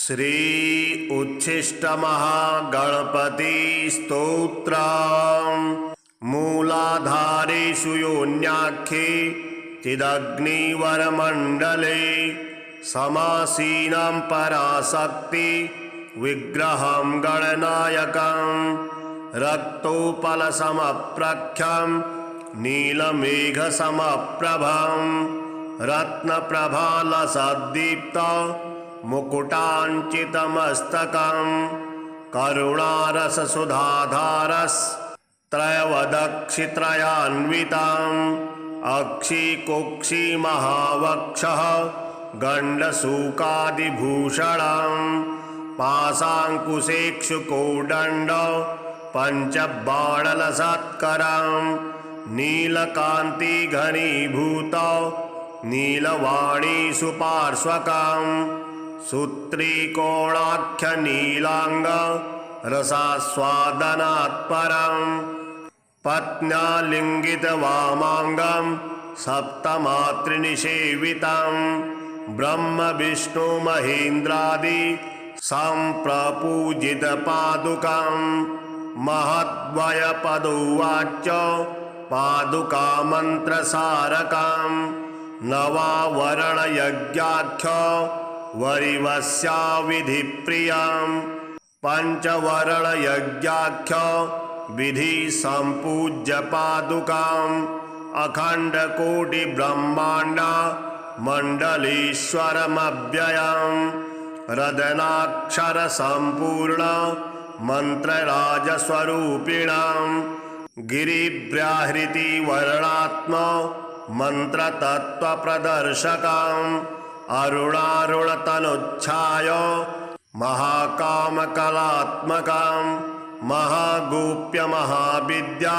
श्री उच्छिष्टमहागणपति स्तोत्रम्। मूलाधारेषु योन्याख्ये चिदग्निवरमण्डले समासीनं पराशक्ति विग्रहं गणनायकं रक्तोपलसमप्रख्यं नीलमेघसमप्रभं रत्नप्रभालसद्दीप्त मुकुटाञ्चितमस्तकं करुणारससुधाधारस्त्रयवदक्षित्रयान्वितम् अक्षिकुक्षिमहावक्षः गण्डसूकादिभूषणं पाशाङ्कुशेक्षुकोदण्ड पञ्चबाणलसत्करं नीलकान्तिघनीभूत नीलवाणीसुपार्श्वकं सूत्रीकोणाख्यनीलाङ्ग रसास्वादनात्परं पत्न्यालिङ्गितवामाङ्गं सप्तमातृनिषेवितं ब्रह्मविष्णुमहेन्द्रादि सम्प्रपूजितपादुकं महद्वयपदोवाच पादुकामन्त्रसारकं नवावरणयज्ञाख्य वरिवस्याविधिप्रियं पञ्चवरणयज्ञाख्य विधि सम्पूज्य पादुकाम् अखण्डकोटिब्रह्माण्ड मण्डलीश्वरमव्ययम् रदनाक्षरसम्पूर्ण मन्त्रराजस्वरूपिणम् गिरिब्राहृति वर्णात्म मन्त्रतत्त्वप्रदर्शकम् अरुणारुणतनुच्छाय महाकामकलात्मकं महागोप्यमहाविद्या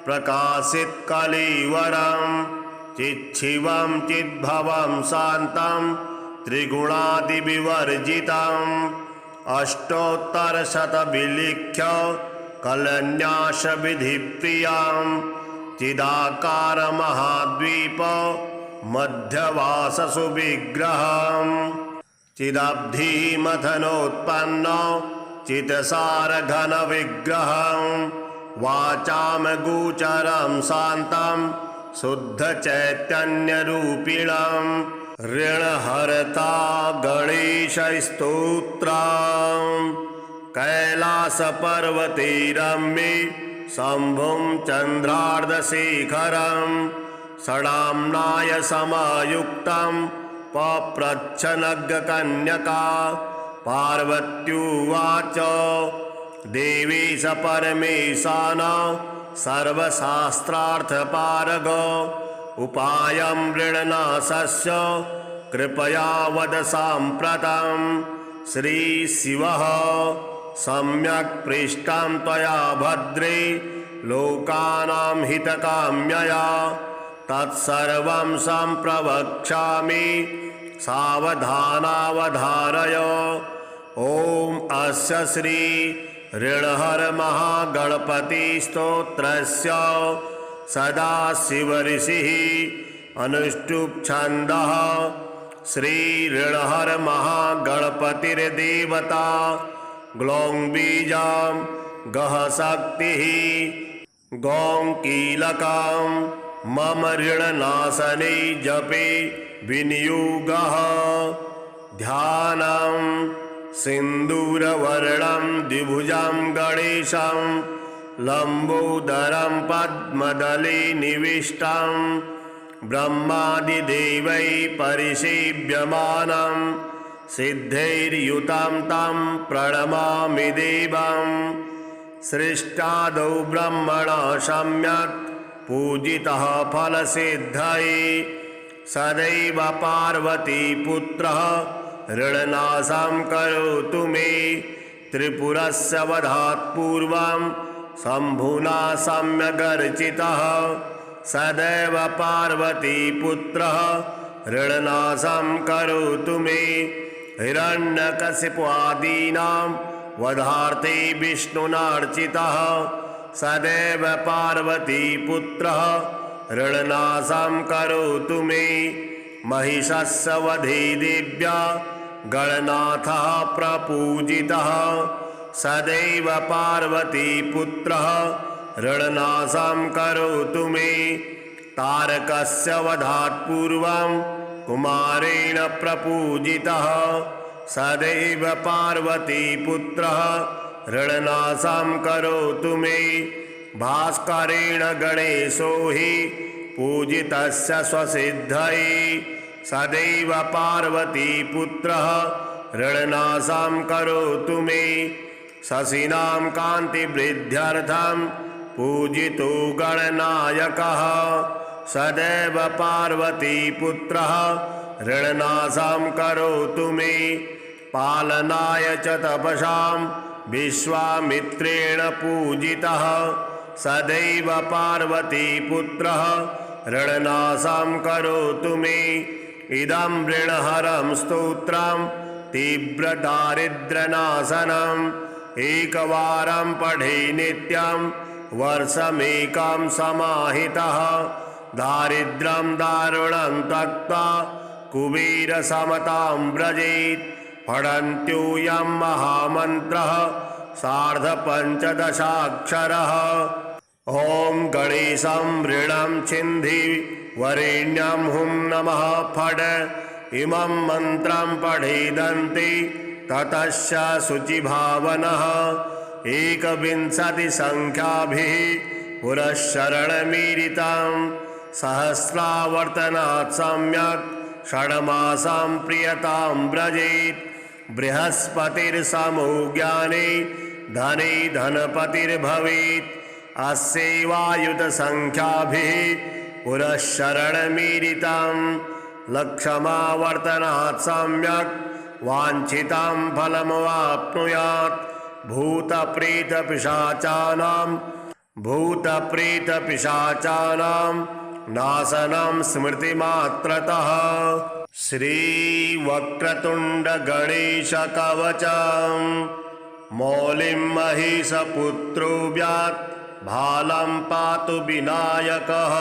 प्रकाशितकलेवरं चिच्छिवं चिद्भवं शान्तं त्रिगुणादिविवर्जितम् अष्टोत्तरशतविलिख्य कलन्यासविधिप्रियं चिदाकारमहाद्वीप मध्यवाससुविग्रहम् चिदब्धिमथनोत्पन्न चित्सारघनविग्रहं वाचाम गोचरं शान्तं शुद्धचैतन्यरूपिणं ऋणहर्ता गणेशस्तोत्रम् कैलासपर्वते रम्ये शम्भुं चन्द्रार्धशेखरं षडाम्नाय समायुक्तं पप्रच्छनग्कन्यका पार्वत्युवाच देवीश परमेशान सर्वशास्त्रार्थपारग उपायं ऋणनाशस्य कृपया वद साम्प्रतं श्रीशिवः सम्यक् पृष्टं त्वया भद्रे लोकानां हितकाम्यया तत्सर्वं सम्प्रवक्ष्यामि सावधानावधारय। ॐ अस्य श्री ऋणहर महागणपति स्तोत्रस्य सदाशिवऋषिः अनुष्टुप् छन्दः श्री ऋणहर महागणपतिर्देवता ग्लौं बीजं गः शक्तिः गौं कीलकं मम ऋणनाशने जपे विनियोगः ध्यानं सिन्दूरवर्णं द्विभुजं गणेशं लम्बोदरं पद्मदले निविष्टं ब्रह्मादिदेवैः परिसेव्यमानं सिद्धैर्युतं तं प्रणमामि देवं सृष्टादौ ब्रह्मणा सम्यक् पूजितः फलसिद्धये सदैव पार्वतीपुत्रः ऋणनाशं करोतु मे त्रिपुरस्य वधात् पूर्वं शम्भुना सम्यगर्चितः सदैव पार्वतीपुत्रः ऋणनाशं करोतु मे हिरण्यकशिपुआदीनां वधार्थे विष्णुनार्चितः सदैव पार्वतीपुत्रः ऋणनाशं करोतु मे महिषस्य वधे देव्या गणनाथः प्रपूजितः सदैव पार्वतीपुत्रः ऋणनाशं करोतु मे। तारकस्य वधात् पूर्वं कुमारेण प्रपूजितः सदैव पार्वतीपुत्रः ऋणनाशं करोतु मे। भास्करेण गणेशो हि पूजितस्य स्वसिद्धये सदैव पार्वतीपुत्रः ऋणनाशं करोतु मे। शशिनां कान्तिवृद्ध्यर्थं पूजितो गणनायकः सदैव पार्वतीपुत्रः ऋणनाशं करोतु मे। पालनाय च तपसां विश्वामित्रेण पूजितः सदैव पार्वतीपुत्रः ऋणनाशं करोतु मे। इदं ऋणहरं स्तोत्रं तीव्रदारिद्र्यनाशनम् एकवारं पठे नित्यं वर्षमेकं समाहितः। दारिद्र्यं दारुणं त्यक्त्वा कुबेरसमतां व्रजेत्। पठन्त्योऽयं महामन्त्रः सार्धपञ्चदशाक्षरः। ॐ गणेशं ऋणं छिन्धि वरेण्यं हुं नमः फट्। इमं मन्त्रं पठेदन्ते ततश्च शुचिभावनः। एकविंशतिसङ्ख्याभिः पुरःशरणमीरितं सहस्रावर्तनात् सम्यक् षड्मासां प्रियतां व्रजेत्। बृहस्पतिर्समो ज्ञाने धने धनपतिर्भवेत्। अस्यैवायुतसङ्ख्याभिः पुरःशरणमीरितं लक्षमावर्तनात् सम्यक् वाञ्छितं फलमवाप्नुयात्। भूतप्रेतपिशाचानां नाशनं स्मृतिमात्रतः। श्रीवक्रतुण्डगणेशकवचं मौलिं महिषपुत्रो व्यात् भालं पातु विनायकः।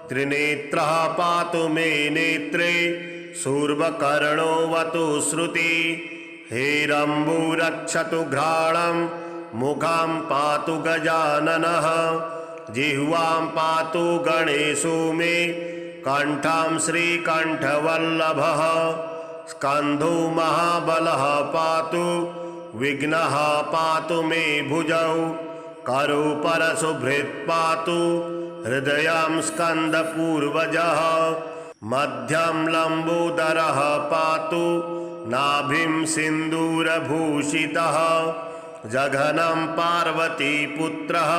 त्रिनेत्रः पातु मे नेत्रे शूर्पकर्णोऽवतु श्रुति। हेरम्बो रक्षतु घ्राणं मुखं पातु गजाननः। जिह्वां पातु गणेशो मे कण्ठं श्रीकण्ठवल्लभः। स्कन्धो महाबलः पातु विघ्नः पातु मे भुजौ। करो परशुभृत् पातु हृदयं स्कन्दपूर्वजः। मध्यं लम्बोदरः पातु नाभिं सिन्दूरभूषितः। जघनं पार्वतीपुत्रः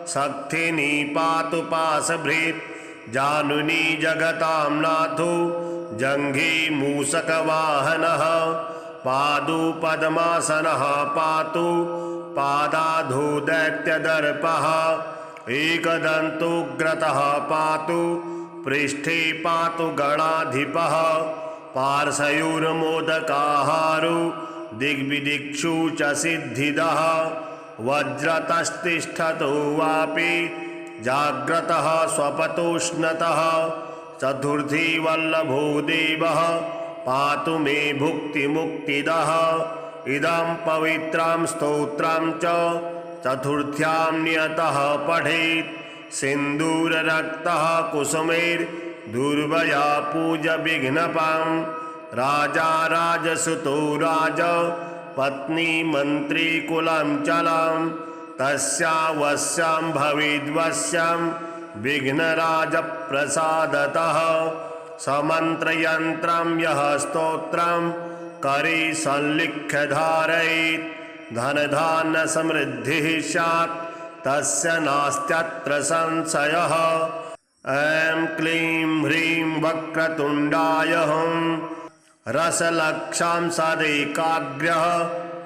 शक्तिनी पातु पाशभृत्। जानुनी जगतां नाथो जङ्घे मूषकवाहनः। पादौ पद्मासनः पातु पादाधो दैत्यदर्पः। एकदन्तोग्रतः पातु पृष्ठे पातु गणाधिपः। पार्श्वयोर्मोदकाहारो दिग्विदिक्षु च सिद्धिदः। वज्रतस्तिष्ठतो वापि जाग्रतः स्वपतोष्णतः। चतुर्थी वल्लभो देवः पातु मे भुक्तिमुक्तिदः। इदं पवित्रं स्तोत्रं च चतुर्थ्यां नियतः पठेत्। सिन्दूररक्तः कुसुमैर्दुर्वया पूज विघ्नपां। राजा राजसुतो राज पत्नी मन्त्री कुलं चलं। तस्यावश्यं भवेद्वश्यं विघ्नराजप्रसादतः। समन्त्रयन्त्रं यः स्तोत्रं करे संलिख्य धारयेत्। धनधान्य समृद्धिः स्यात् तस्य नास्त्यत्र संशयः। ऐं क्लीं ह्रीं वक्रतुण्डाय हुं रसलक्षां सदैकाग्र्यः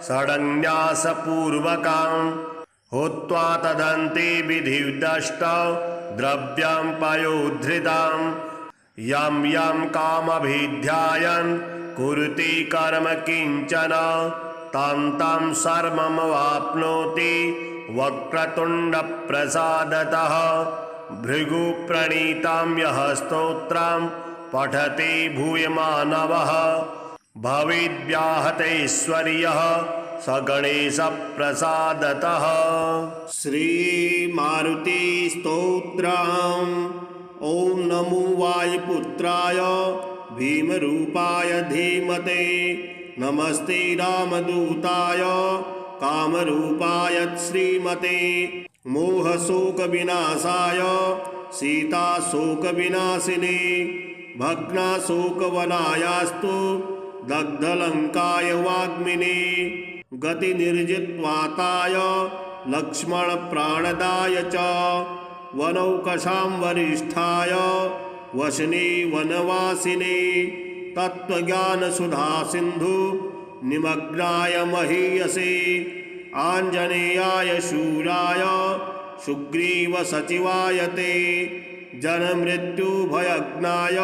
षडन्यासपूर्वकां। हुत्वा तदन्ते विधिदष्टौ द्रव्यं पयोधृतां। यं यं कामभिध्यायन् कुरुते कर्म किञ्चन तं तं सर्वमवाप्नोति वक्रतुण्डप्रसादतः। भृगुप्रणीतं यः स्तोत्रं पठते भूयमानवः भविद्व्याहतैश्वर्यः स गणेशप्रसादतः। श्रीमारुति स्तोत्रम्। ॐ नमो वायुपुत्राय भीमरूपाय धीमते। नमस्ते रामदूताय कामरूपाय श्रीमते। मोहशोकविनाशाय सीताशोकविनाशिने। भग्नाशोकवनायास्तु दग्धलङ्काय वाग्मिने। गतिनिर्जित्वाताय लक्ष्मणप्राणदाय च। वनौकशां वरिष्ठाय वसने वनवासिने। तत्त्वज्ञानसुधासिन्धु निमग्नाय महीयसे। आञ्जनेयाय शूराय सुग्रीवसचिवाय ते। जन्ममृत्युभयज्ञाय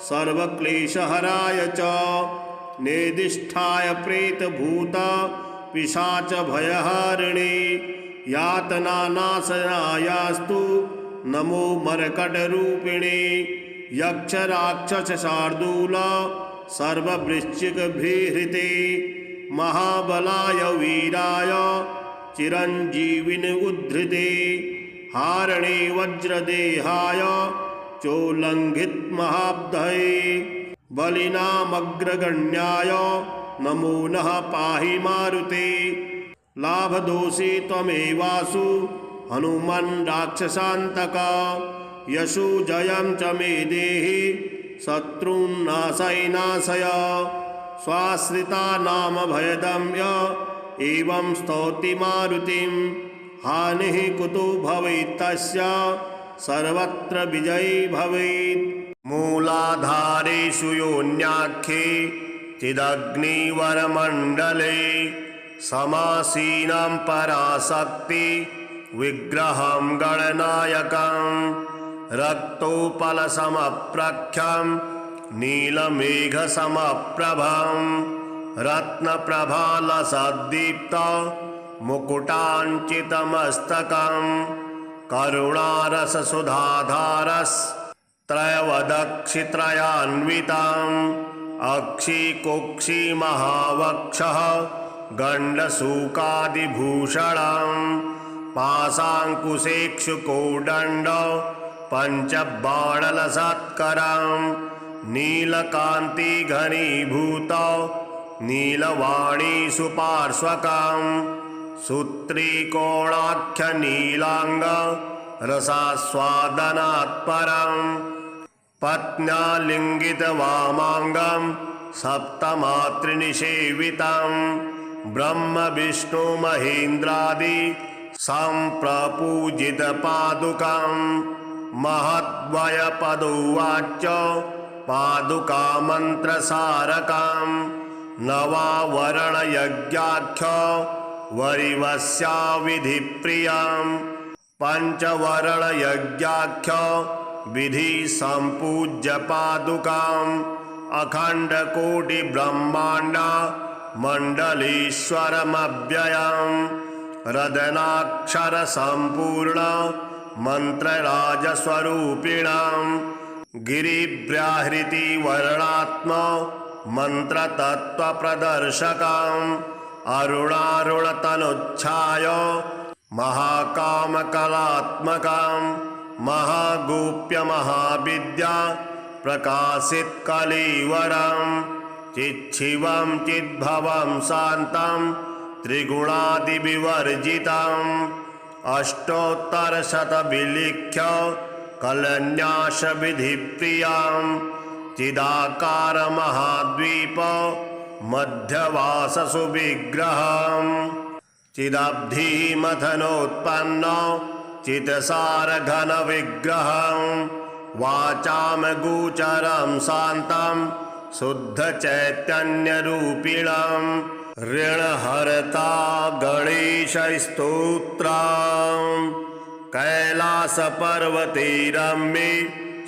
सर्वक्लेशहराय च। नेदिष्ठाय प्रेतभूत पिशाचभयहारिणे। यातनानाशनायास्तु नमो मर्कटरूपिणे। यक्षराक्षसशार्दूल सर्ववृश्चिकभृहृते। महाबलाय वीराय चिरञ्जीविन उद्धृते। हारणे वज्रदेहाय चोल्लङ्घितमहाब्धये। बलिनामग्रगण्याय नमो नः पाहि मारुते। लाभदोषे त्वमेवासु हनुमन् राक्षसान्तक। यशो जयं च मे देहि शत्रून्नाशय नाशय। स्वाश्रिता नाम भयदम्य एवं स्तौति मारुतिं। हानिः कुतो भवेत् तस्य सर्वत्र विजयी भवेत्। मूलाधारेषु योन्याख्ये चिदग्निवरमण्डले। समासीनं पराशक्ति विग्रहं गणनायकं। रक्तोपलसमप्रख्यं नीलमेघसमप्रभं। रत्नप्रभालसद्दीप्त मुकुटाञ्चितमस्तकं। करुणारससुधाधारस्त्रयवदक्षित्रयान्वितम्। अक्षिकुक्षिमहावक्षः गण्डसूकादिभूषणम्। पाशाङ्कुशेक्षुकोदण्ड पञ्चबाणलसत्करम्। नीलकान्तिघनीभूत नीलवाणीसुपार्श्वकम्। सूत्रीकोणाख्यनीलाङ्ग रसास्वादनात्परम्। पत्न्यालिङ्गितवामाङ्गं सप्तमातृनिषेवितम्। ब्रह्मविष्णुमहेन्द्रादि सम्प्रपूजितपादुकम्। महद्वयपदुवाच पादुकामन्त्रसारकम्। नवावरणयज्ञाख्य वरिवस्याविधिप्रियम्। पञ्चवरणयज्ञाख्य विधिसम्पूज्य पादुकाम्। अखण्डकोटिब्रह्माण्ड मण्डलीश्वरमव्ययम्। रदनाक्षरसम्पूर्ण मन्त्रराजस्वरूपिणम्। गिरिव्याहृति वर्णात्म मन्त्रतत्त्वप्रदर्शकम्। अरुणारुणतनुच्छाय महाकामकलात्मकम्। महागोप्यमहाविद्या प्रकाशितकलेवरम्। चिच्छिवं चिद्भवं शान्तं त्रिगुणादिविवर्जितम्। अष्टोत्तरशतविलिख्य कलन्यासविधिप्रियम्। चिदाकारमहाद्वीप मध्यवाससुविग्रहम्। चिदब्धिमथनोत्पन्न चित्सारघनविग्रहम्। वाचाम गोचरं शान्तं शुद्धचैतन्यरूपिणम्। ऋणहर्ता गणेशस्तोत्रम्। कैलासपर्वते रम्ये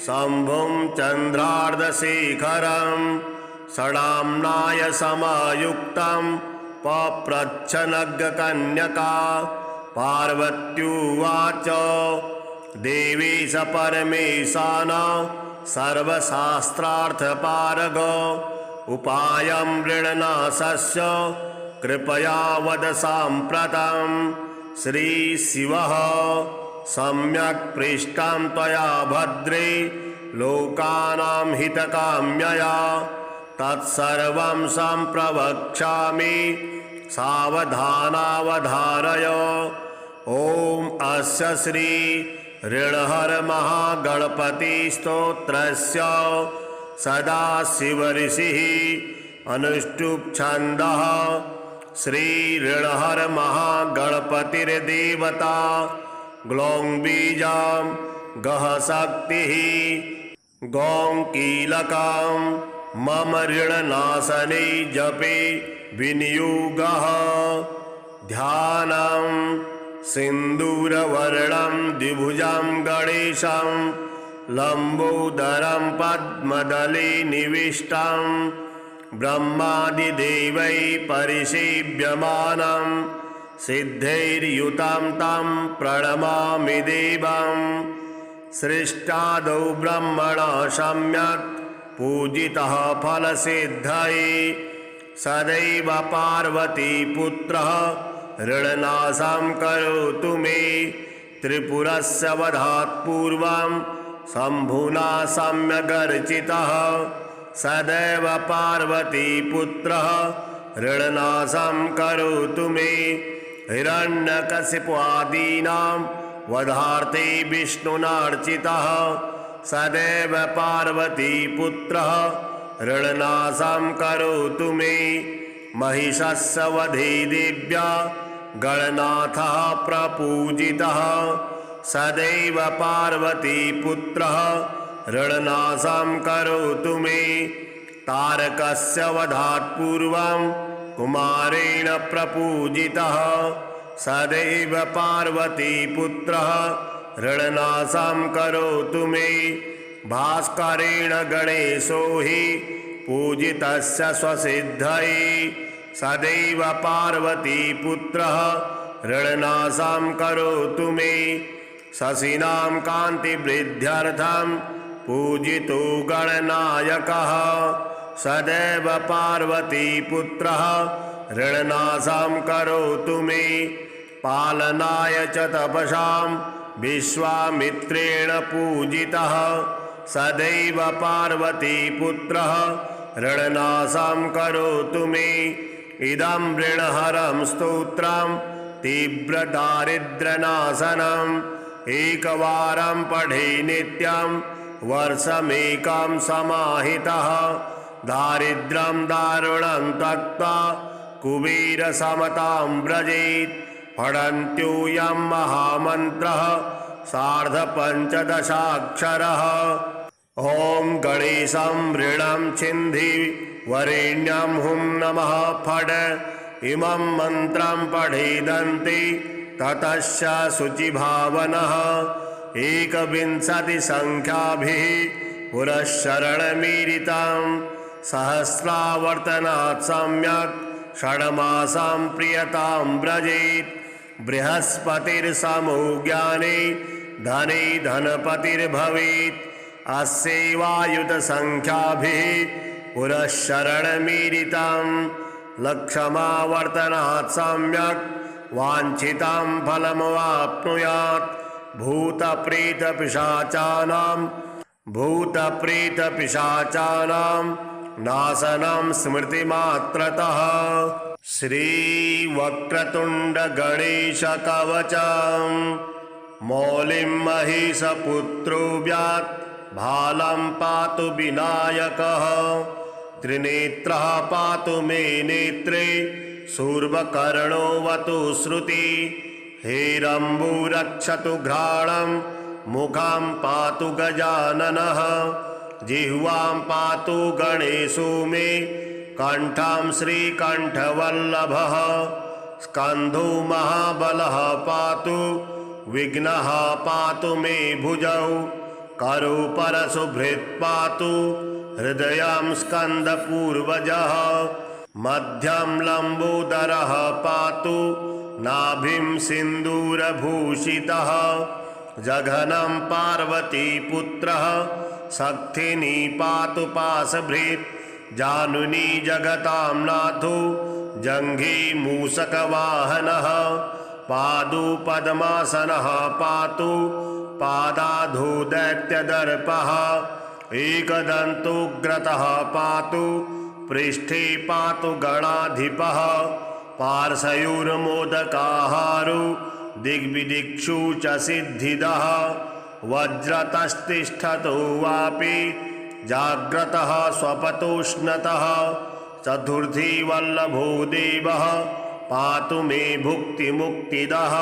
शम्भुं चन्द्रार्धशेखरम्। षडाम्नाय समायुक्तं पप्रच्छनग्कन्यका। पार्वत्युवाच देवेश परमेशान सर्वशास्त्रार्थपारग। उपायं ऋणनाशस्य कृपया वद साम्प्रतं श्रीशिवः सम्यक् पृष्टं त्वया भद्रे लोकानां हितकाम्यया तत्सर्वं सम्प्रवक्ष्यामि सावधानावधारय। ॐ अस्य श्री ऋणहर महागणपति स्तोत्रस्य सदाशिवऋषिः अनुष्टुप् छन्दः श्री ऋणहर महागणपतिर्देवता ग्लौं बीजं गः शक्तिः गौं कीलकं मम ऋणनाशने जपे विनियोगः। ध्यानं सिन्दूरवर्णं द्विभुजं गणेशं लम्बोदरं पद्मदले निविष्टं ब्रह्मादिदेवैः परिसेव्यमानं सिद्धैर्युतं तं प्रणमामि देवं। सृष्टादौ ब्रह्मणा सम्यक् पूजितः फलसिद्धये सदैव पार्वतीपुत्रः ऋणनाशं करोतु मे। त्रिपुरस्य वधात् पूर्वं शम्भुना सम्यगर्चितः सदैव पार्वतीपुत्रः ऋणनाशं करोतु मे। हिरण्यकशिपुआदीनां वधार्थे विष्णुनार्चितः सदैव पार्वतीपुत्रः ऋणनाशं करोतु मे। महिषस्य वधे देव्या गणनाथः प्रपूजितः सदैव पार्वतीपुत्रः ऋणनाशं करोतु मे। तारकस्य वधात् पूर्वं कुमारेण प्रपूजितः सदैव पार्वतीपुत्रः ऋणनाशं करोतु मे। भास्करेण गणेशो हि पूजितस्य स्वसिद्धये सदैव पार्वतीपुत्रः ऋणनाशं करोतु मे। शशिनां कान्तिवृद्ध्यर्थं पूजितो गणनायकः सदैव पार्वतीपुत्रः ऋणनाशं करोतु मे। पालनाय च तपसां विश्वामित्रेण पूजितः सदैव पार्वतीपुत्रः ऋणनाशं करोतु मे। इदं ऋणहरं स्तोत्रं तीव्रदारिद्र्यनाशनम् एकवारं पठे नित्यं वर्षमेकं समाहितः दारिद्र्यं दारुणं त्यक्त्वा कुबेरसमतां व्रजेत्। पठन्त्योऽयं महामन्त्रः सार्धपञ्चदशाक्षरः। ॐ गणेशं ऋणं छिन्धि वरेण्यं हुं नमः फट् इमं मन्त्रं पठेदन्ति ततश्च शुचिभावनः। एकविंशतिसङ्ख्याभिः पुरःशरणमीरितं सहस्रावर्तनात् सम्यक् षड्मासं प्रियतां व्रजेत्। बृहस्पतिर्समो ज्ञाने धने धनपतिर्भवेत्। अस्यैवायुधसङ्ख्याभिः पुरःशरणमीरितं लक्षमावर्तनात् सम्यक् वाञ्छितं फलमवाप्नुयात्। भूतप्रेतपिशाचानां नाशनं स्मृतिमात्रतः। श्रीवक्रतुण्डगणेशकवचं मौलिं महिषपुत्रो व्यात् भालं पातु विनायकः। त्रिनेत्रः पातु मे नेत्रे शूर्पकर्णोऽवतु श्रुति। हेरम्बो रक्षतु घ्राणं मुखं पातु गजाननः। जिह्वां पातु गणेशो मे कण्ठं श्रीकण्ठवल्लभः। स्कन्धो महाबलः पातु विघ्नः पातु मे भुजौ। करो परशुभृत् पातु हृदयं स्कन्दपूर्वजः। मध्यं लम्बोदरः पातु नाभिं सिन्दूरभूषितः। जघनं पार्वतीपुत्रः शक्तिनी पातु पाशभृत्। जानुनी जगतां नाथो जङ्घे मूषकवाहनः पादुपद्मासनः पातु पादाधो दैत्यदर्पः एकदन्तोग्रतः पातु पृष्ठे पातु गणाधिपः पार्श्वयोर्मोदकाहारो दिग्विदिक्षु च सिद्धिदः वज्रतस्तिष्ठतो वापि जाग्रतः स्वपतोष्णतः चतुर्थी वल्लभो देवः पातु मे भुक्तिमुक्तिदः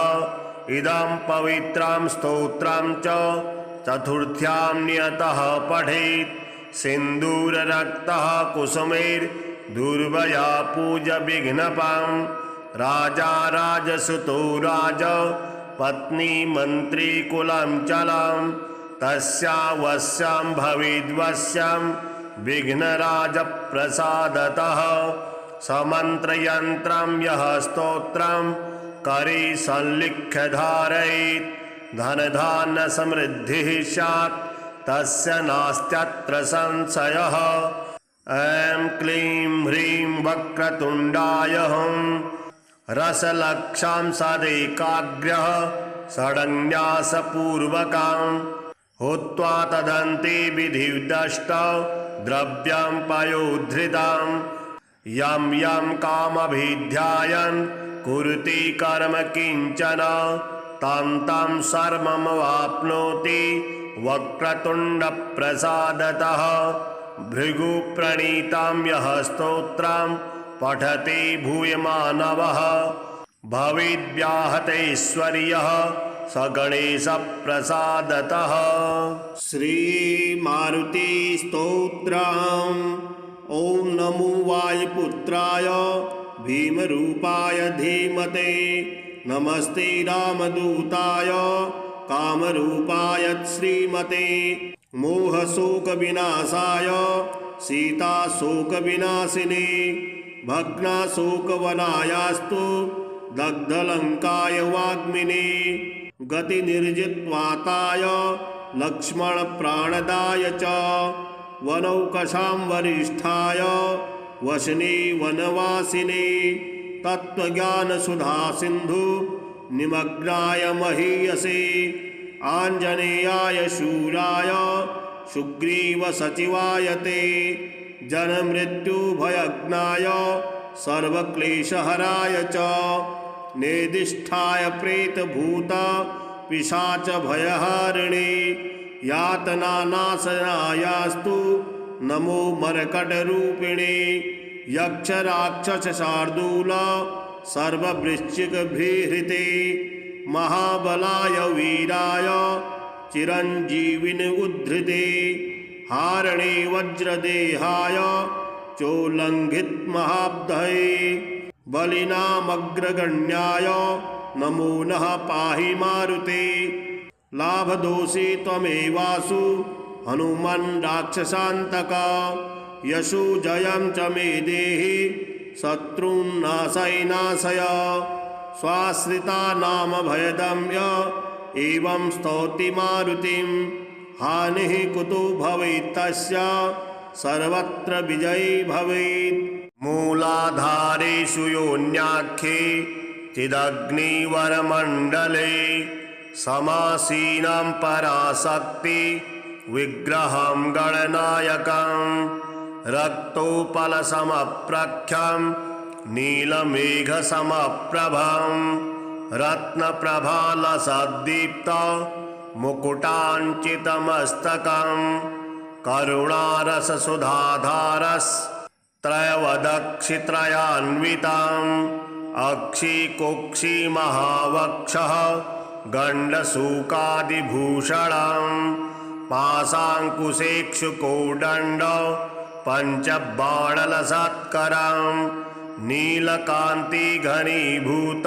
इदं पवित्रं स्तोत्रं च चतुर्थ्यां नियतः पठेत् सिन्दूररक्तः कुसुमैर्दुर्वया पूज विघ्नपां राजा राजसुतो राज पत्नी मन्त्री कुलं चलं तस्यावश्यं भवेद्वश्यं विघ्नराजप्रसादतः समन्त्रयन्त्रं यः स्तोत्रं करे संलिख्य धारयेत् धनधान्य समृद्धिः स्यात् तस्य नास्त्यत्र संशयः। ऐं क्लीं ह्रीं वक्रतुण्डाय हुं रसलक्षां सदैकाग्र्यः षडन्यासपूर्वकां हुत्वा तदन्ते विधिदष्ट द्रव्यं पयोधृतां यं यं कामभिध्यायन् कुरुते कर्म किञ्चन तं तं सर्वमवाप्नोति वक्रतुण्डप्रसादतः भृगुप्रणीतं यः स्तोत्रं पठते भूयमानवः भवेद्व्याहतैश्वर्यः स गणेशप्रसादतः। श्रीमारुति स्तोत्रम्। ॐ नमो वायुपुत्राय भीमरूपाय धीमते नमस्ते रामदूताय कामरूपाय श्रीमते मोहशोकविनाशाय सीताशोकविनाशिने भग्नाशोकवनायास्तु दग्धलङ्काय वाग्मिने गतिनिर्जित्वाताय लक्ष्मणप्राणदाय च वनौकशां वरिष्ठाय वसने वनवासिने तत्त्वज्ञानसुधासिन्धु निमग्नाय महीयसे आञ्जनेयाय शूराय सुग्रीवसचिवाय ते जन्ममृत्युभयज्ञाय सर्वक्लेशहराय च नेदिष्ठाय प्रेतभूत पिशाचभयहारिणे यातनानाशनायास्तु नमो मर्कटरूपिणे यक्षराक्षसशार्दूल सर्ववृश्चिकभृहृते महाबलाय वीराय चिरञ्जीविनि उद्धृते हारणे वज्रदेहाय चोल्लङ्घितमहाब्धये बलिनामग्रगण्याय नमो नः पाहि मारुते लाभदोषे त्वमेवासु हनुमन् राक्षसान्तक यशो जयं च मे देहि शत्रून् नाशय नाशय स्वाश्रिता नाम भयदम्य एवं स्तौति मारुतिं हानिः कुतो भवेत् तस्य सर्वत्र विजयी भवेत्। मूलाधारेषु योऽन्याख्ये चिदग्निवरमण्डले समासीनां पराशक्ति विग्रहं गणनायकं रक्तोपलसमप्रख्यं नीलमेघसमप्रभं रत्नप्रभालसद्दीप्त मुकुटाञ्चितमस्तकं करुणारससुधाधारस्त्रयवदक्षित्रयान्वितम् अक्षिकुक्षिमहावक्षः गण्डसूकादिभूषणं पाशाङ्कुशेक्षुकोदण्ड पञ्चबाणलसत्करं नीलकान्तिघनीभूत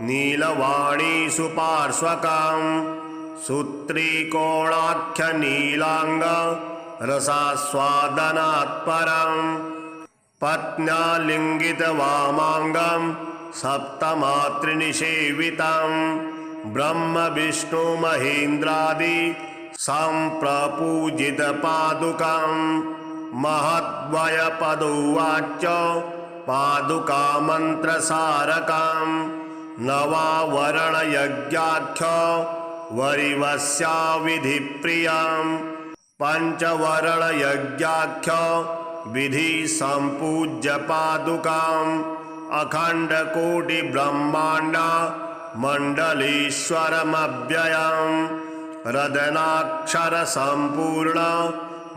नीलवाणीसुपार्श्वकं सूत्रीकोणाख्यनीलाङ्ग रसास्वादनात्परं पत्न्यालिङ्गितवामाङ्गं सप्तमातृनिषेवितं ब्रह्मविष्णुमहेन्द्रादि सम्प्रपूजितपादुकं महद्वयपदुवाच पादुकामन्त्रसारकाम् नवावरणयज्ञाख्य वरिवस्या विधिप्रियाम् पञ्चवरणयज्ञाख्य विधि सम्पूज्य पादुकाम् अखण्डकोटिब्रह्माण्ड मण्डलीश्वरमव्ययम् रदनाक्षरसम्पूर्ण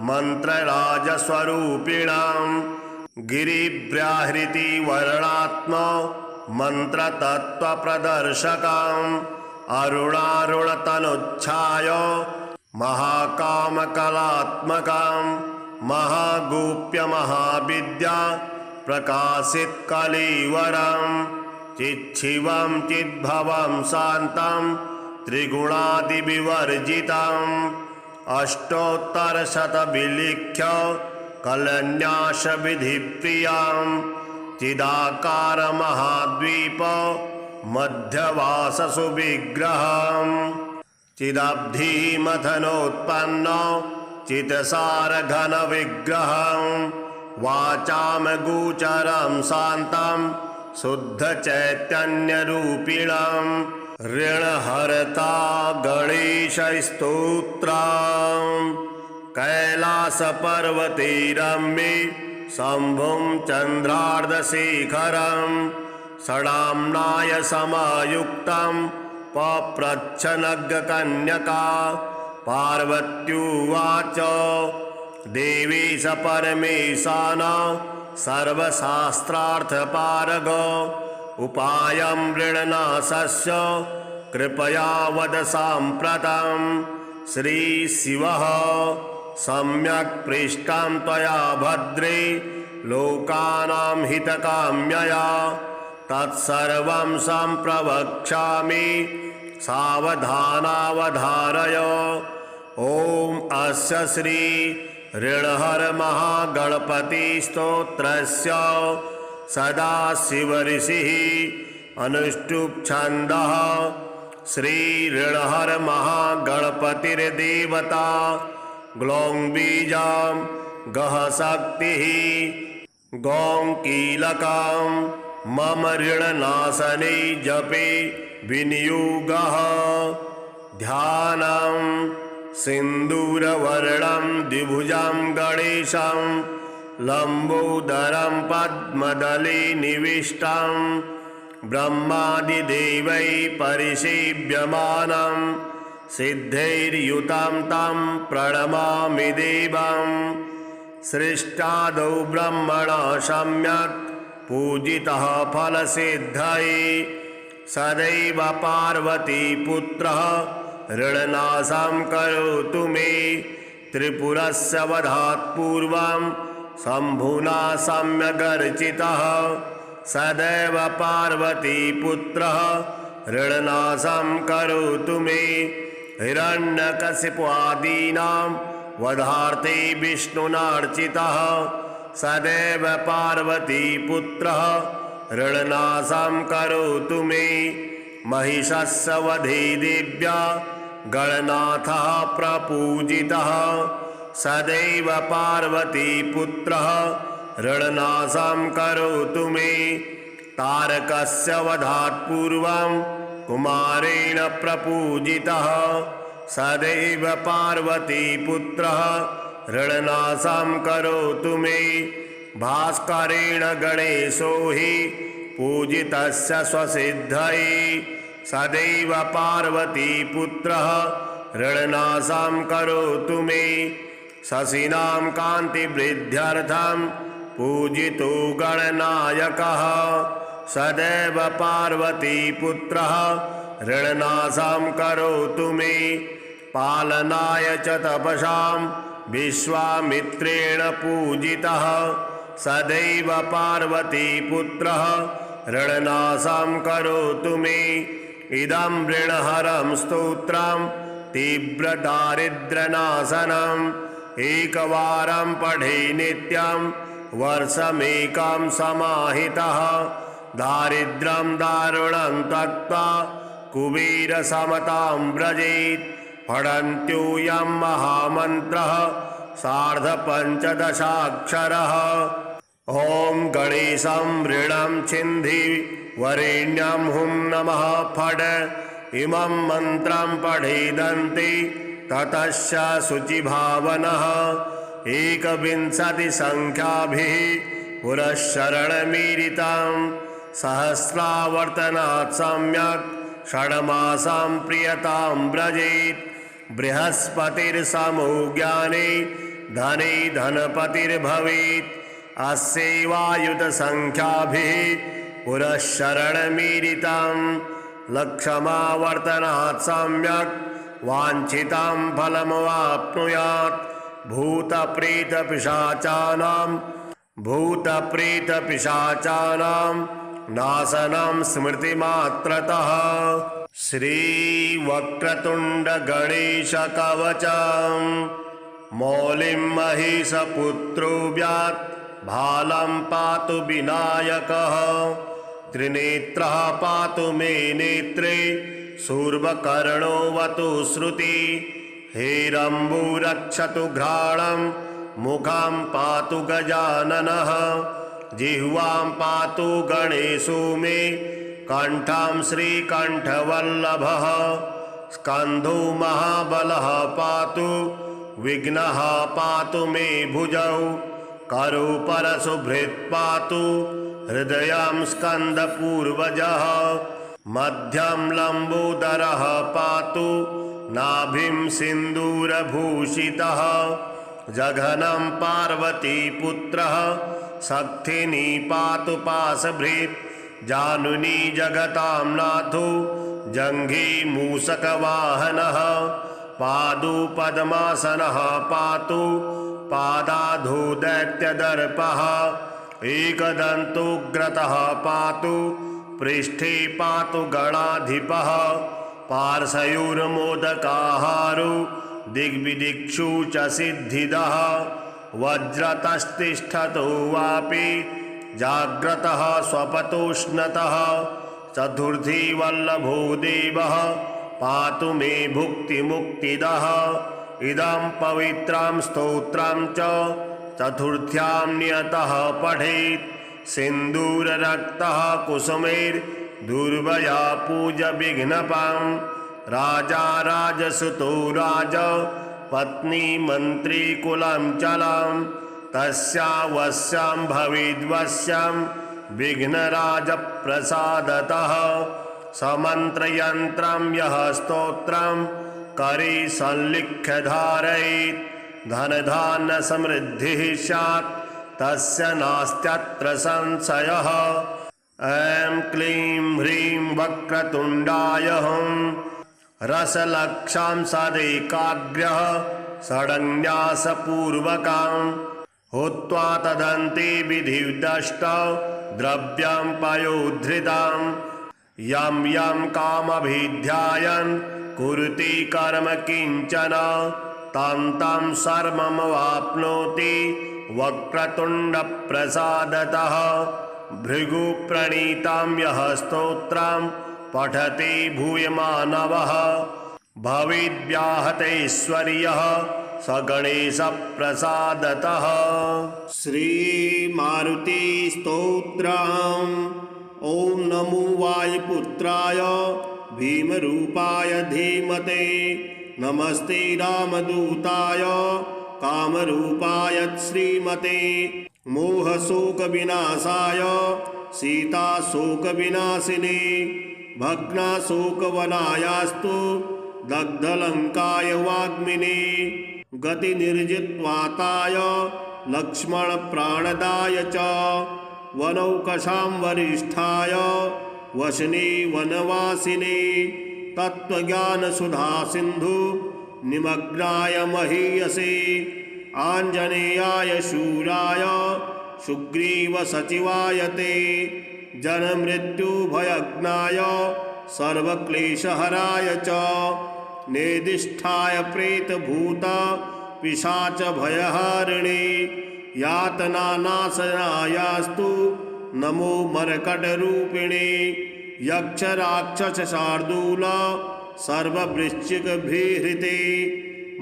मन्त्रराजस्वरूपिणाम् गिरिब्राहृति वर्णात्म मन्त्रतत्त्वप्रदर्शकाम् अरुणारुणतनुच्छाय महाकामकलात्मकाम् महागोप्यमहाविद्या प्रकाशितकलिवरम् चिच्छिवं चिद्भवं शान्तं त्रिगुणादिविवर्जितम् अष्टोत्तरशतविलिख्य कलन्यासविधिप्रियाम् चिदाकारमहाद्वीप मध्यवाससुविग्रहम् चिदब्धिमथनोत्पन्न चित्सारघनविग्रहम् वाचामगोचरं शान्तं शुद्धचैतन्यरूपिणम् ऋणहर्ता गणेशस्तोत्रम् कैलासपर्वते रम्ये शम्भुं चन्द्रार्धशेखरं षडाम्नाय समायुक्तं पप्रच्छनग्कन्यका पार्वत्युवाच देवीश परमेशान सर्वशास्त्रार्थपारग उपायं ऋणनाशस्य कृपया वद साम्प्रतं श्रीशिवः सम्यक् पृष्टं त्वया भद्रे लोकानां हितकाम्यया तत्सर्वं सम्प्रवक्ष्यामि सावधानावधारय। ॐ अस्य श्री ऋणहर महागणपति स्तोत्रस्य सदाशिवऋषिः अनुष्टुप् छन्दः श्री ऋणहर महागणपतिर्देवता ग्लौं बीजां गः शक्तिः गौं कीलकां मम ऋणनाशने जपे विनियोगः ध्यानं सिन्दूरवर्णं द्विभुजं गणेशं लम्बोदरं पद्मदले निविष्टं ब्रह्मादिदेवैः परिसेव्यमानं सिद्धैर्युतं तं प्रणमामि देवं सृष्टादौ ब्रह्मणा सम्यक् पूजितः फलसिद्धये सदैव पार्वतीपुत्रः ऋणनाशं करोतु मे त्रिपुरस्य वधात् पूर्वं शम्भुना सम्यगर्चितः सदैव पार्वतीपुत्रः ऋणनाशं करोतु मे हिरण्यकशिपादीनां वधार्थे विष्णुनार्चितः सदैव पार्वतीपुत्रः ऋणनाशं करोतु मे महिषस्य वधे देव्या गणनाथः प्रपूजितः सदैव पार्वतीपुत्रः ऋणनाशं करोतु मे तारकस्य वधात् पूर्वं कुमारेण प्रपूजितः सदैव पार्वतीपुत्रः ऋणनाशं करोतु मे भास्करेण गणेशो हि पूजितस्य स्वसिद्धये सदैव पार्वतीपुत्रः ऋणनाशं करोतु मे शशिनां कान्तिवृद्ध्यर्थं पूजितो गणनायकः सदैव पार्वतीपुत्रः ऋणनाशं करोतु मे पालनाय च तपसां विश्वामित्रेण पूजितः सदैव पार्वतीपुत्रः ऋणनाशं करोतु मे इदं ऋणहरं स्तोत्रं तीव्रदारिद्र्यनाशनम् एकवारं पठे नित्यं वर्षमेकं समाहितः दारिद्र्यं दारुणं त्यक्त्वा कुबेरसमतां व्रजेत् पठन्त्योऽयं महामन्त्रः सार्धपञ्चदशाक्षरः। ॐ गणेशं ऋणं छिन्धि वरेण्यं हुं नमः फट्। इमं मन्त्रं पठेदन्ति ततश्च शुचिभावनः। एकविंशतिसङ्ख्याभिः पुरःशरणमीरितं सहस्रावर्तनात् सम्यक् षड्मासां प्रियतां व्रजेत्। बृहस्पतिर्समो ज्ञाने धने धनपतिर्भवेत्। अस्यैवायुधसङ्ख्याभिः पुरःशरणमीरितं लक्षमावर्तनात् सम्यक् वाञ्छितं फलमवाप्नुयात्। भूतप्रेतपिशाचानां नाशनं स्मृतिमात्रतः। श्रीवक्रतुण्डगणेशकवचं मौलिं महिषपुत्रो व्यात् भालं पातु विनायकः। त्रिनेत्रः पातु मे नेत्रे शूर्पकर्णोऽवतु श्रुति। हेरम्बो रक्षतु घ्राणं मुखं पातु गजाननः। जिह्वां पातु गणेशो मे कण्ठं श्रीकण्ठवल्लभः। स्कन्धो महाबलः पातु विघ्नः पातु मे भुजौ। करो परशुभृत् पातु हृदयं स्कन्दपूर्वजः। मध्यं लम्बोदरः पातु नाभिं सिन्दूरभूषितः। जघनं पार्वतीपुत्रः शक्तिनी पातु पाशभृत्। जानुनी जगतां नाथो जङ्घे मूषकवाहनः। पादौ पद्मासनः पातु पादाधो दैत्यदर्पः। एकदन्तोग्रतः पातु पृष्ठे पातु गणाधिपः। पार्श्वयोर्मोदकाहारो दिग्विदिक्षु च सिद्धिदः। वज्रतस्तिष्ठतो वापि जाग्रतः स्वपतोष्णतः। चतुर्थी वल्लभो देवः पातु मे भुक्तिमुक्तिदः। इदं पवित्रं स्तोत्रं च चतुर्थ्यां नियतः पठेत्। सिन्दूररक्तः कुसुमैर्दुर्वया पूज विघ्नपां। राजा राजसुतो राज पत्नी मन्त्री कुलं चलं। तस्यावश्यं भवेद्वश्यं विघ्नराजप्रसादतः। समन्त्रयन्त्रं यः स्तोत्रं करे संलिख्य धारयेत्। धनधान्य समृद्धिः स्यात् तस्य नास्त्यत्र संशयः। ऐं क्लीं ह्रीं वक्रतुण्डाय हुं रसलक्षां सदैकाग्र्यः षडन्यासपूर्वकां। हुत्वा तदन्ते विधिदष्ट द्रव्यं पयोधृतां। यं यं कामभिध्यायन् कुरुते कर्म किञ्चन तं तं सर्वमवाप्नोति वक्रतुण्डप्रसादतः। भृगुप्रणीतं यः स्तोत्रं पठते भूयमानवः भवेद्व्याहतैश्वर्यः स गणेशप्रसादतः। श्रीमारुति स्तोत्रम्। ॐ नमो वायुपुत्राय भीमरूपाय धीमते। नमस्ते रामदूताय कामरूपाय श्रीमते। मोहशोकविनाशाय सीताशोकविनाशिने। भग्नाशोकवनायास्तु दग्धलङ्काय वाग्मिने। गतिनिर्जित्वाताय लक्ष्मणप्राणदाय च। वनौकशां वरिष्ठाय वसने वनवासिने। तत्त्वज्ञानसुधासिन्धु निमग्नाय महीयसे। आञ्जनेयाय शूराय सुग्रीवसचिवाय ते। जन्ममृत्युभयज्ञाय सर्वक्लेशहराय च। नेदिष्ठाय प्रेतभूत पिशाचभयहारिणे। यातनानाशनायास्तु नमो मर्कटरूपिणे। यक्षराक्षसशार्दूल सर्ववृश्चिकभीहृते।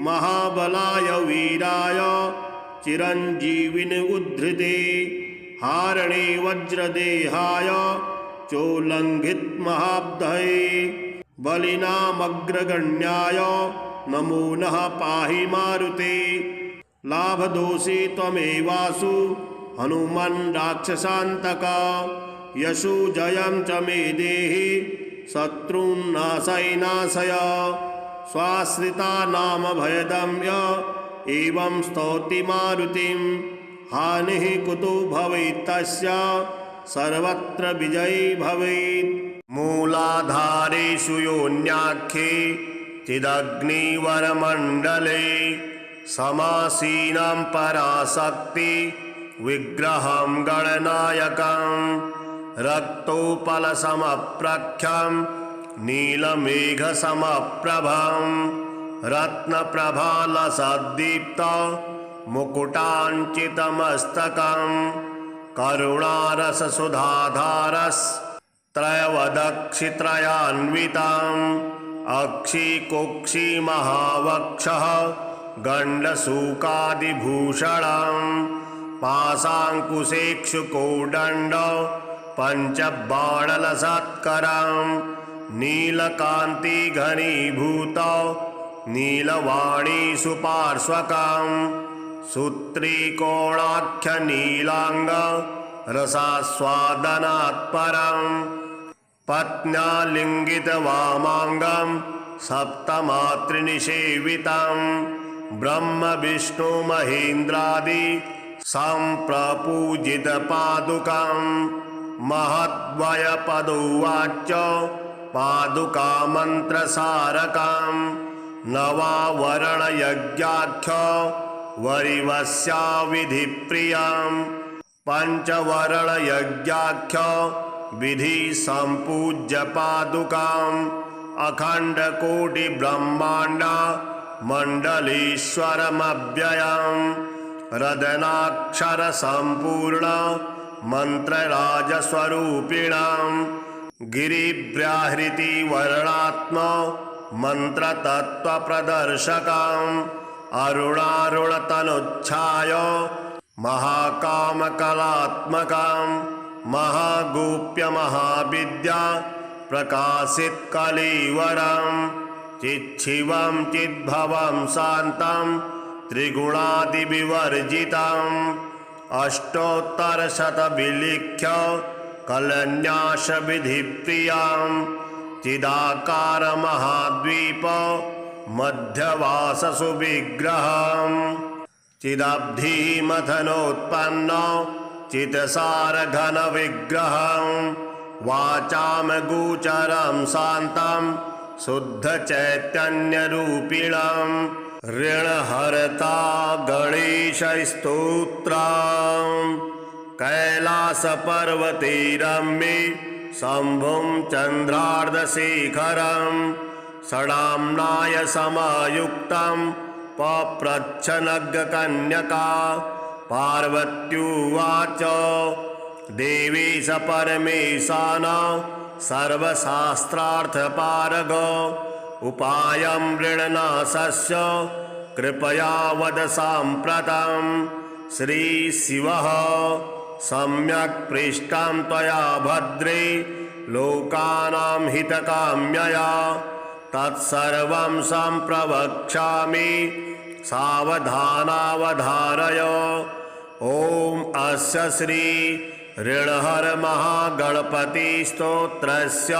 महाबलाय वीराय चिरञ्जीविन उद्धृते हारणे वज्रदेहाय चोल्लङ्घित महाब्धये बलिनामग्रगण्याय नमो नः पाहि मारुते लाभदोषे त्वमेवासु हनुमन् राक्षसान्तक यशो जयं च मे देहि शत्रून्नाशय नाशय स्वाश्रिता नाम भयदं य एवं स्तौति मारुतिं हानिः कुतो भवेत् तस्य सर्वत्र विजयी भवेत् मूलाधारेषु योऽन्याख्ये चिदग्निवरमण्डले समासीनं पराशक्ति विग्रहं गणनायकं रक्तोपलसमप्रख्यं नीलमेघसमप्रभं रत्नप्रभालसद्दीप्त मुकुटाञ्चितमस्तकं करुणारससुधाधारस्त्रयवदक्षित्रयान्वितम् अक्षिकुक्षिमहावक्षः गण्डसूकादिभूषणं पाशाङ्कुशेक्षुकोदण्ड पञ्चबाणलसत्करं नीलकान्तिघनीभूत नीलवाणीसुपार्श्वकं सूत्रीकोणाख्यनीलाङ्ग रसास्वादनात्परं पत्न्यालिङ्गितवामाङ्गं सप्तमातृनिषेवितं ब्रह्मविष्णुमहेन्द्रादि सम्प्रपूजितपादुकं महद्वयपदुवाच पादुकामन्त्रसारकं नवावरणयज्ञाख्य वरिवस्याविधिप्रियं पञ्चवरणयज्ञाख्य विधि सम्पूज्य पादुकाम् अखण्डकोटिब्रह्माण्ड मण्डलीश्वरमव्ययम् रदनाक्षरसम्पूर्ण मन्त्रराजस्वरूपिणं गिरिव्याहृति वर्णात्म मन्त्रतत्त्वप्रदर्शकम् अरुणारुणतनुच्छाय महाकामकलात्मकं महागोप्यमहाविद्या प्रकाशितकलेवरं चिच्छिवं चिद्भवं शान्तं त्रिगुणादिविवर्जितम् अष्टोत्तरशतविलिख्य कलन्यासविधिप्रियां चिदाकारमहाद्वीप मध्यवाससुविग्रहं चिदब्धिमथनोत्पन्न चित्सारघनविग्रहं वाचां गोचरं शान्तं शुद्धचैतन्यरूपिणं ऋणहर्ता गणेशस्तोत्रं कैलासपर्वते रम्ये शम्भुं चन्द्रार्धशेखरं षडाम्नाय समायुक्तं पप्रच्छनग्कन्यका पार्वत्युवाच देवीश परमेशान सर्वशास्त्रार्थपारग उपायं ऋणनाशस्य कृपया वद साम्प्रतं श्रीशिवः सम्यक् पृष्टं त्वया भद्रे लोकानां हितकाम्यया तत्सर्वं सम्प्रवक्ष्यामि सावधानावधारय। ॐ अस्य श्री ऋणहर महागणपतिस्तोत्रस्य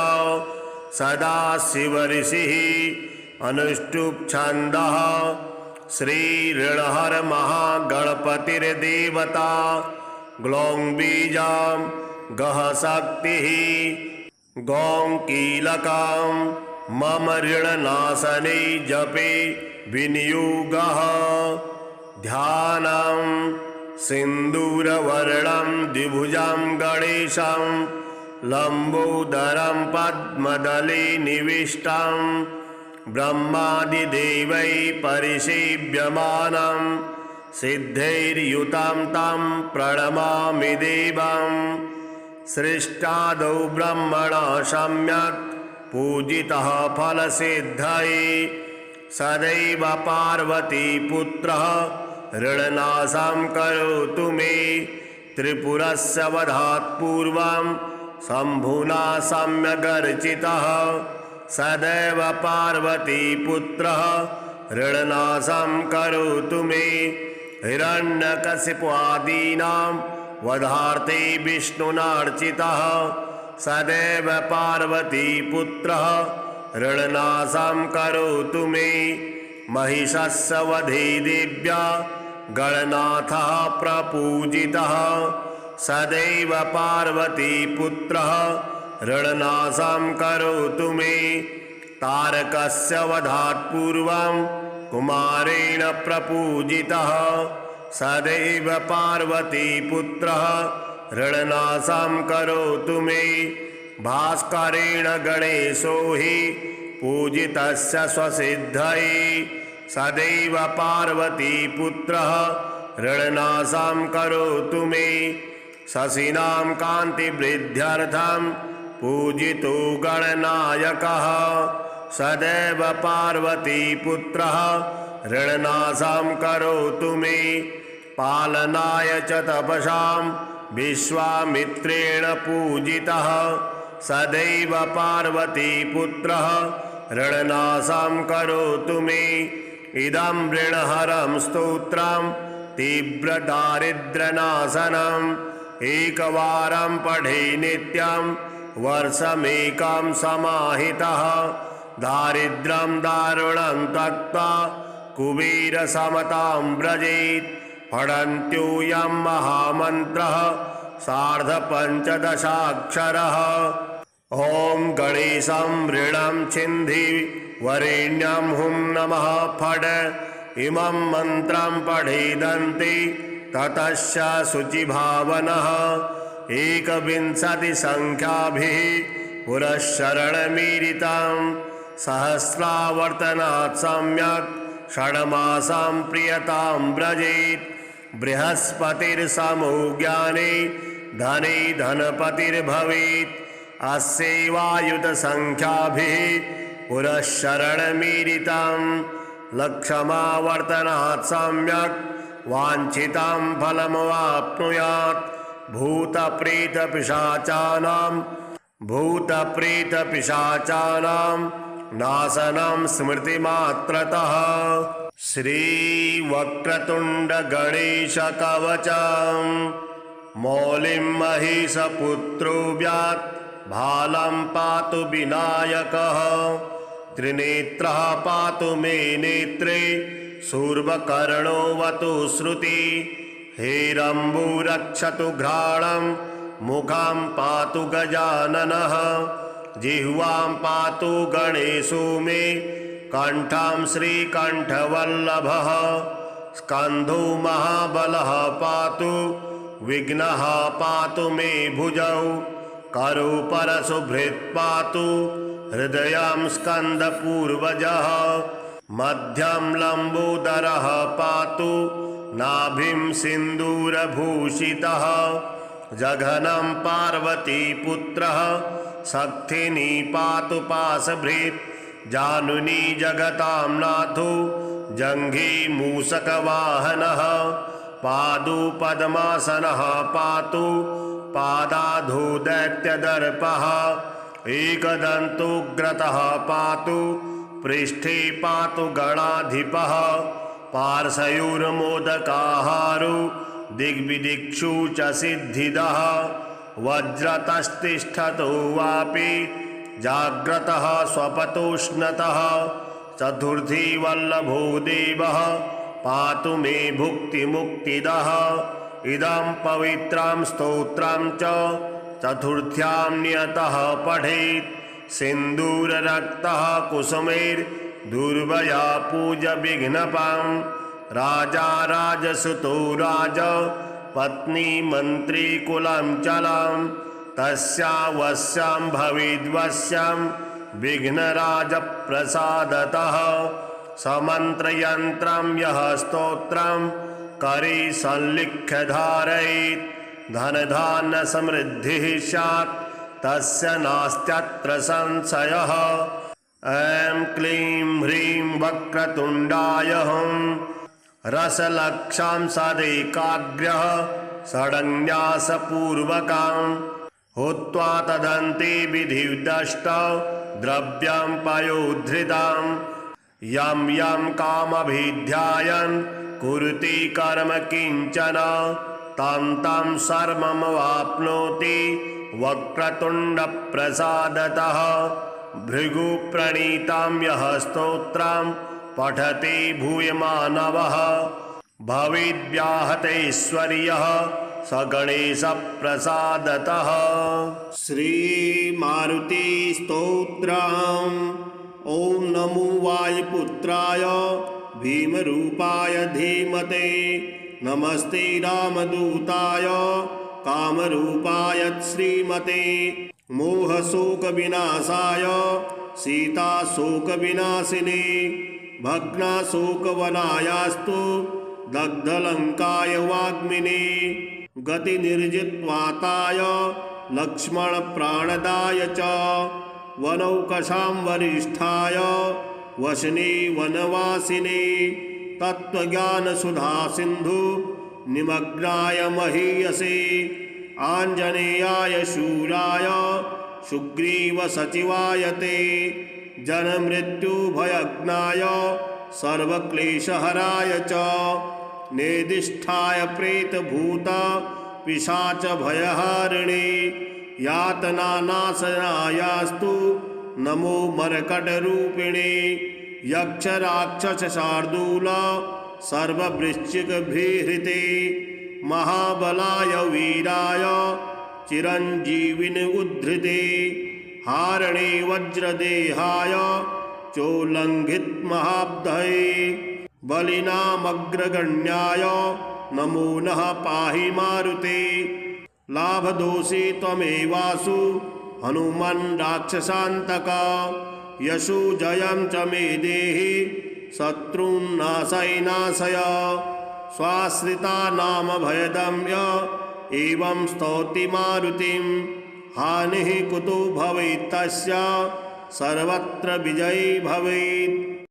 सदाशिवऋषिः अनुष्टुप् छन्दः श्री ऋणहर महागणपतिर्देवता ग्लौं बीजं गः शक्तिः गौं कीलकं मम ऋणनाशने जपे विनियोगः ध्यानं सिन्दूरवर्णं द्विभुजं गणेशं लम्बोदरं पद्मदले निविष्टं ब्रह्मादिदेवैः परिसेव्यमानं सिद्धैर्युतं तं प्रणमामि देवं सृष्टादौ ब्रह्मणा सम्यक् पूजितः फलसिद्धये सदैव पार्वतीपुत्रः ऋणनाशं करोतु मे त्रिपुरस्य वधात् पूर्वं शम्भुना सम्यगर्चितः सदैव पार्वतीपुत्रः ऋणनाशं करोतु मे हिरण्यकशिपुआदीनां वधार्थे विष्णुनार्चितः सदैव पार्वतीपुत्रः ऋणनाशं करोतु मे महिषस्य वधे देव्या गणनाथः प्रपूजितः सदैव पार्वतीपुत्रः ऋणनाशं करोतु मे तारकस्य वधात् पूर्वं कुमारेण प्रपूजितः सदैव पार्वतीपुत्रः ऋणनाशं करोतु मे भास्करेण गणेशो हि पूजितस्य स्वसिद्धये सदैव पार्वतीपुत्रः ऋणनाशं करोतु मे शशिनां कान्तिवृद्ध्यर्थं पूजितो गणनायकः सदैव पार्वतीपुत्रः ऋणनाशं करोतु मे पालनाय च तपसां विश्वामित्रेण पूजितः सदैव पार्वतीपुत्रः ऋणनाशं करोतु मे इदं ऋणहरं स्तोत्रं तीव्रदारिद्र्यनाशनम् एकवारं पठे नित्यं वर्षमेकं समाहितः दारिद्र्यं दारुणं त्यक्त्वा कुबेरसमतां व्रजेत् पठन्त्योऽयं महामन्त्रः सार्धपञ्चदशाक्षरः ॐ गणेशं ऋणं छिन्धि वरेण्यं हुं नमः फट् इमं मन्त्रं पठेदन्ति ततश्च शुचिभावनः एकविंशतिसङ्ख्याभिः पुरःशरणमीरितं सहस्रावर्तनात् सम्यक् षड्मासां प्रियतां व्रजेत् बृहस्पतिर्समो ज्ञाने धने धनपतिर्भवेत् अस्यैवायुधसङ्ख्याभिः पुरःशरणमीरितं लक्षमावर्तनात् सम्यक् वाञ्छितं फलमवाप्नुयात् भूतप्रेतपिशाचानां नाशनं स्मृतिमात्रतः श्रीवक्रतुण्डगणेशकवचं मौलिं महिषपुत्रो व्यात् भालं पातु विनायकः त्रिनेत्रः पातु मे नेत्रे शूर्पकर्णोऽवतु श्रुति हेरम्बो रक्षतु घ्राणं मुखं पातु गजाननः जिह्वां पातु गणेशो मे कण्ठं श्रीकण्ठवल्लभः स्कन्धो महाबलः पातु विघ्नः पातु मे भुजौ करो परशुभृत् पातु हृदयं स्कन्दपूर्वजः मध्यं लम्बोदरः पातु नाभिं सिन्दूरभूषितः जघनं पार्वतीपुत्रः शक्तिनी पातु पाशभृत् जानुनी जगतां नाथो जङ्घे मूषकवाहनः पादुपद्मासनः पातु पादाधो दैत्यदर्पः एकदन्तोग्रतः पातु पृष्ठे पातु गणाधिपः पार्श्वयोर्मोदकाहारो दिग्विदिक्षु च सिद्धिदः वज्रतस्तिष्ठतो वापि जाग्रतः स्वपतोष्णतः चतुर्थी वल्लभो देवः पातु मे भुक्तिमुक्तिदः इदं पवित्रं स्तोत्रं च चतुर्थ्यां नियतः पठेत् सिन्दूररक्तः कुसुमैर्दुर्वया पूज विघ्नपं राजा राजसुतो राज पत्नी मन्त्री कुलं चलं तस्यावश्यं भवेद्वश्यं विघ्नराजप्रसादतः समन्त्रयन्त्रं यः स्तोत्रं करे संलिख्य धारयेत् धनधान्य समृद्धिः स्यात् तस्य नास्त्यत्र संशयः ऐं क्लीं ह्रीं वक्रतुण्डाय हुं रसलक्षां सदैकाग्र्यः षडन्यासपूर्वकां हुत्वा तदन्ते विधिदष्ट द्रव्यं पयोधृतां यं यं कामभिध्यायन् कुरुते कर्म किञ्चन तं तं सर्वमवाप्नोति वक्रतुण्डप्रसादतः। भृगुप्रणीतां यः स्तोत्रं पठते भूयमानवः भवेद्व्याहतैश्वर्यः स गणेशप्रसादतः। श्रीमारुति स्तोत्रम्। ॐ नमो वायुपुत्राय भीमरूपाय धीमते नमस्ते रामदूताय कामरूपाय श्रीमते मोहशोकविनाशाय सीताशोकविनाशिने भग्नाशोकवनायास्तु दग्धलङ्काय वाग्मिने गतिनिर्जित्वाताय लक्ष्मणप्राणदाय च वनौकशां वरिष्ठाय वसने वनवासिने तत्त्वज्ञानसुधासिन्धु निमग्नाय महीयसे आञ्जनेयाय शूराय सुग्रीवसचिवाय ते जन्ममृत्युभयज्ञाय सर्वक्लेशहराय च नेदिष्ठाय प्रेतभूत पिशाचभयहारिणे यातनानाशनायास्तु नमो मर्कटरूपिणे यक्षराक्षसशार्दूल सर्ववृश्चिकभीहृते महाबलाय वीराय चिरञ्जीविनि उद्धृते हारणे वज्रदेहाय चोल्लङ्घितमहाब्धये बलिनामग्रगण्याय नमो नः पाहि मारुते लाभदोषे त्वमेवासु हनुमन् राक्षसान्तक यशो जयं च मे देहि शत्रून्नाशय नाशय स्वाश्रितानामभयदम्य एवं स्तौति मारुतिं हानिः कुतो भवेत् तस्य सर्वत्र विजयी भवेत्।